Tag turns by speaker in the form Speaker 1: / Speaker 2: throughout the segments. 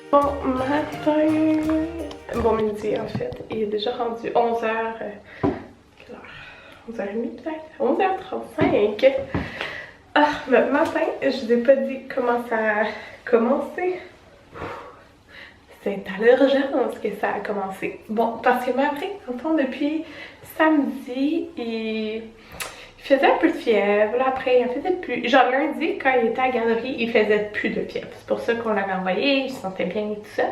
Speaker 1: Bon matin, bon midi en fait, il est déjà rendu 11h, quelle heure? 11h30 peut-être? 11h35. Ah, le matin, je vous ai pas dit comment ça a commencé. C'est à l'urgence que ça a commencé. Bon, parce que ma après, enfant, depuis samedi, il faisait un peu de fièvre. Là, après, il en faisait plus. Genre, lundi, quand il était à la garderie, il faisait plus de fièvre. C'est pour ça qu'on l'avait envoyé, il se sentait bien et tout ça.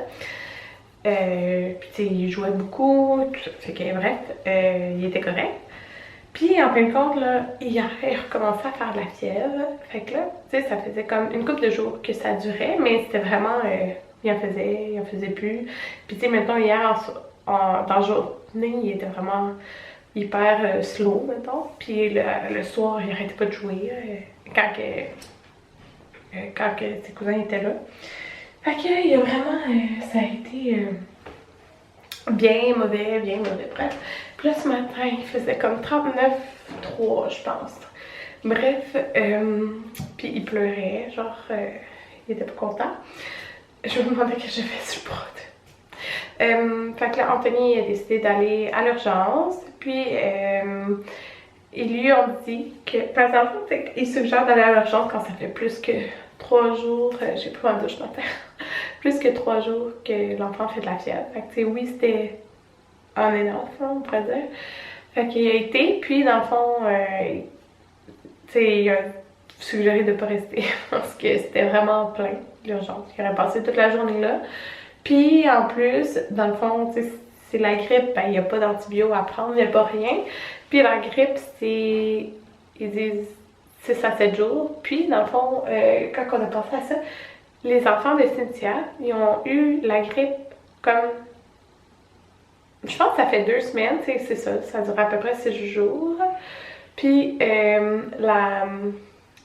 Speaker 1: Puis, tu sais, il jouait beaucoup, tout ça. Fait que, bref, il était correct. Puis, en fin de compte, là, hier, il recommençait à faire de la fièvre. Fait que là, tu sais, ça faisait comme une couple de jours que ça durait, mais c'était vraiment. Il en faisait plus. Puis, tu sais, maintenant, hier, dans la journée, il était vraiment hyper slow, mettons. Puis, le soir, il arrêtait pas de jouer quand ses cousins étaient là. Fait que, il y a vraiment. Ça a été. Bien mauvais, bref. Puis là, ce matin, il faisait comme 39,3, je pense. Bref, puis il pleurait, genre, il était pas content. Je me demandais ce que j'avais sur le prod. Fait que là, Anthony a décidé d'aller à l'urgence, puis ils lui ont dit que, par exemple, il suggère d'aller à l'urgence quand ça fait plus que 3 jours, j'ai pris ma douche matin, plus que 3 jours que l'enfant fait de la fièvre. Fait que, tu sais, oui, c'était on and off, on pourrait dire. Fait qu'il a été, puis dans le fond, tu sais, il a suggéré de pas rester parce que c'était vraiment plein, l'urgence. Il aurait passé toute la journée là. Puis en plus, dans le fond, tu sais, c'est la grippe, ben il n'y a pas d'antibio à prendre, il n'y a pas rien. Puis la grippe, c'est, ils disent 6 à 7 jours. Puis dans le fond, quand on a pensé à ça, les enfants de Cynthia, ils ont eu la grippe comme je pense que ça fait 2 semaines, c'est ça, ça dure à peu près 6 jours. Puis la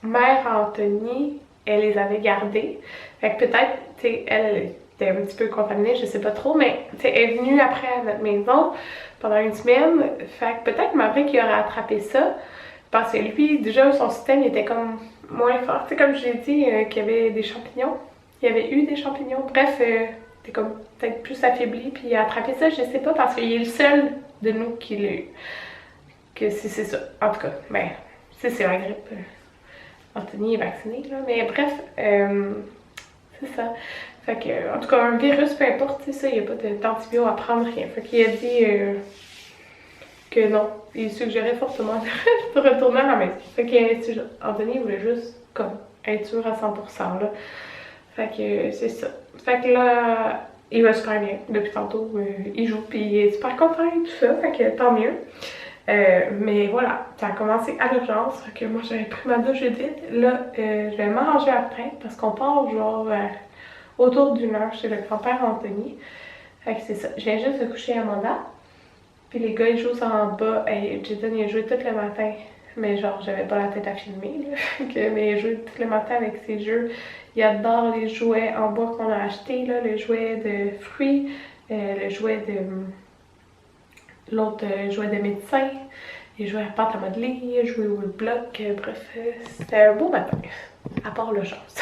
Speaker 1: mère Anthony, elle les avait gardés. Fait que peut-être, tu sais, elle était un petit peu contaminée, je sais pas trop, mais tu sais, elle est venue après à notre maison pendant 1 semaine. Fait que peut-être Maverick qui aurait attrapé ça. Parce que lui, déjà, son système il était comme moins fort. Tu sais, comme j'ai dit, qu'il y avait des champignons. Il y avait eu des champignons. Bref, t'es comme peut-être plus affaibli, puis il a attrapé ça, je sais pas, parce qu'il est le seul de nous qui l'a eu. Que c'est ça. En tout cas, ben, c'est la grippe. Anthony est vacciné, là. Mais bref, c'est ça. Fait que, en tout cas, un virus, peu importe, tu sais, ça, il n'y a pas d'antibio à prendre, rien. Fait qu'il a dit que non. Il suggérait fortement de retourner à la maison. Fait que Anthony voulait juste, comme, être sûr à 100%, là. Fait que c'est ça. Fait que là, il va super bien. Depuis tantôt, il joue, puis il est super content et tout ça. Fait que tant mieux. Mais voilà, ça a commencé à l'urgence. Fait que moi, j'avais pris ma douche vite. Là, je vais manger après parce qu'on part genre autour d'une heure chez le grand-père Anthony. Fait que c'est ça. Je viens juste de coucher Amanda. Puis les gars, ils jouent en bas. Hey, Jason, il a joué tout le matin. Mais genre, j'avais pas la tête à filmer, là. Mais il a joué tout le matin avec ses jeux. Il adore les jouets en bois qu'on a achetés, là. Le jouet de fruits, le jouet de... l'autre jouet de médecin. Il jouait à pâte à modeler, il a joué au bloc. Bref, c'était un beau matin. À part le chance.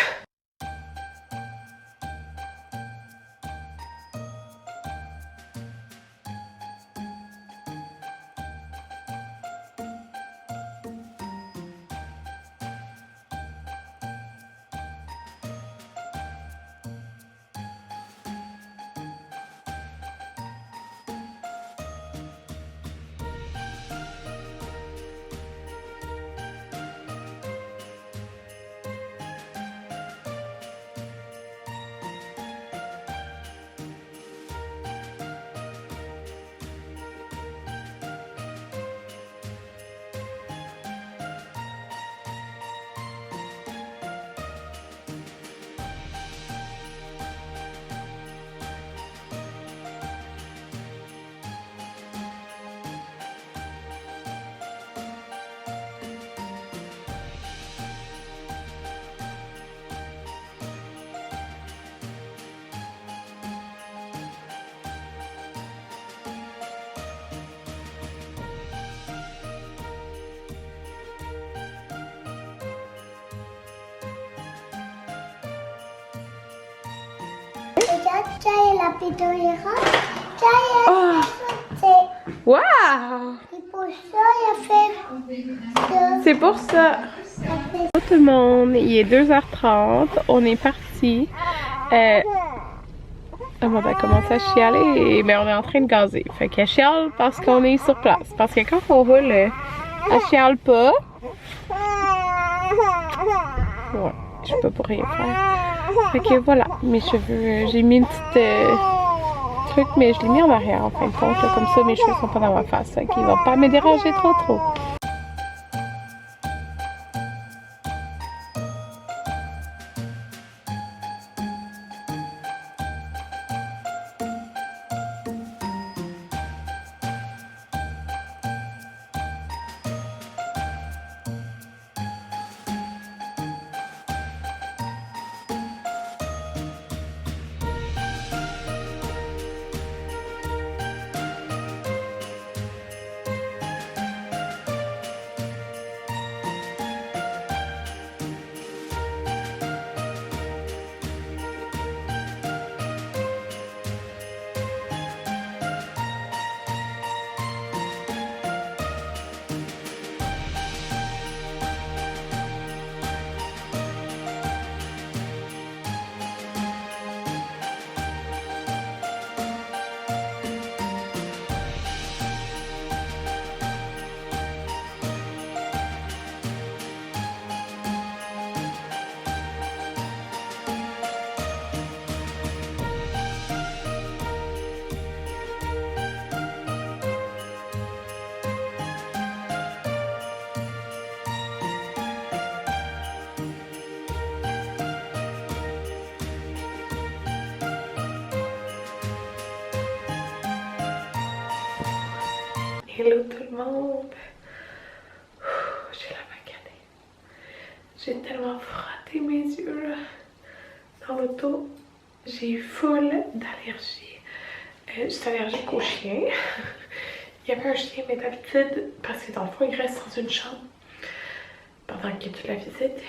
Speaker 2: Jaya la pédolera. Jaya c'est.
Speaker 1: Waouh!
Speaker 2: Et pour ça, il a fait ça.
Speaker 1: C'est pour ça. Bonjour tout le monde, il est 2h30, on est parti. On a commencé à chialer, mais on est en train de gazer. Fait qu'elle chiale parce qu'on est sur place. Parce que quand on roule, elle chiale pas. Ouais, je peux pas rien faire. Fait que voilà, mes cheveux, j'ai mis une petite truc, mais je l'ai mis en arrière en fin de compte. Là, comme ça, mes cheveux sont pas dans ma face. Fait qu'ils vont pas me déranger trop. Hello tout le monde! J'ai la maganée. J'ai tellement frotté mes yeux là. Dans l'auto, j'ai eu full d'allergie. Je suis allergique aux chiens. Il y avait un chien, mais d'habitude, parce que dans le fond, il reste dans une chambre pendant qu'il y a toute la visite.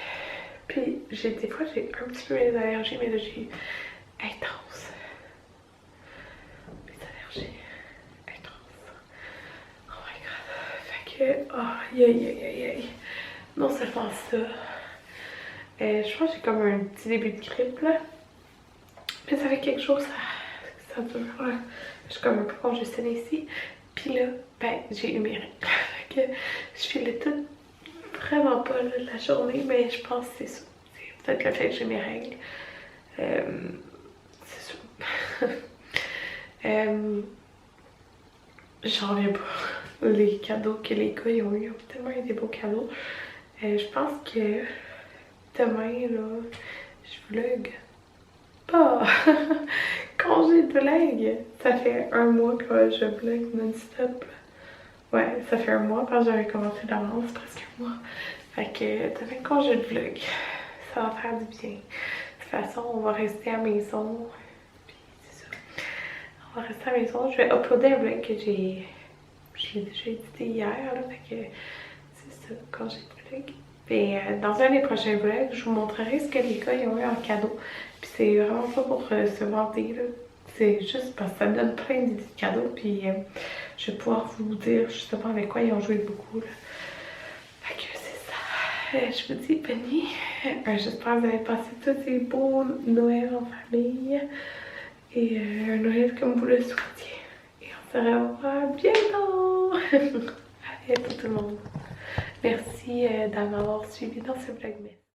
Speaker 1: Puis des fois, j'ai un petit peu les allergies, mais là, j'ai eu intense. Les allergies. Aïe. Non seulement ça, je pense que j'ai comme un petit début de grippe là. Mais ça fait quelques jours, ça dure. Là. Je suis comme un peu congestionnée ici. Puis là, ben, j'ai eu mes règles. Fait que je filais tout vraiment pas là, la journée, mais je pense que c'est ça. C'est peut-être le fait que j'ai mes règles. C'est ça. J'en reviens pas. Les cadeaux que les gars ils ont eu, tellement eu des beaux cadeaux. Je pense que demain, là, je vlog. Pas! Congé de vlog! Ça fait un mois que je vlog non-stop. Ouais, ça fait un mois parce que j'avais commencé d'avance, presque un mois. Fait que demain, congé de vlog. Ça va faire du bien. De toute façon, on va rester à la maison. Puis c'est ça. On va rester à la maison. Je vais uploader un vlog que j'ai. Je l'ai déjà édité hier, là, fait que c'est ça, quand j'ai de vlog. Et dans un des prochains vlogs, je vous montrerai ce que les gars ils ont eu en cadeau. Puis c'est vraiment pas pour se vanter, là. C'est juste parce que ça me donne plein d'idées de cadeaux. Puis je vais pouvoir vous dire justement avec quoi ils ont joué beaucoup, là. Fait que c'est ça. Je vous dis bonne nuit. J'espère que vous avez passé tous ces beaux Noëls en famille. Et un Noël comme vous le souhaitiez. On se revoit bientôt! Allez à tout le monde. Merci d'avoir suivi dans ce vlogmas.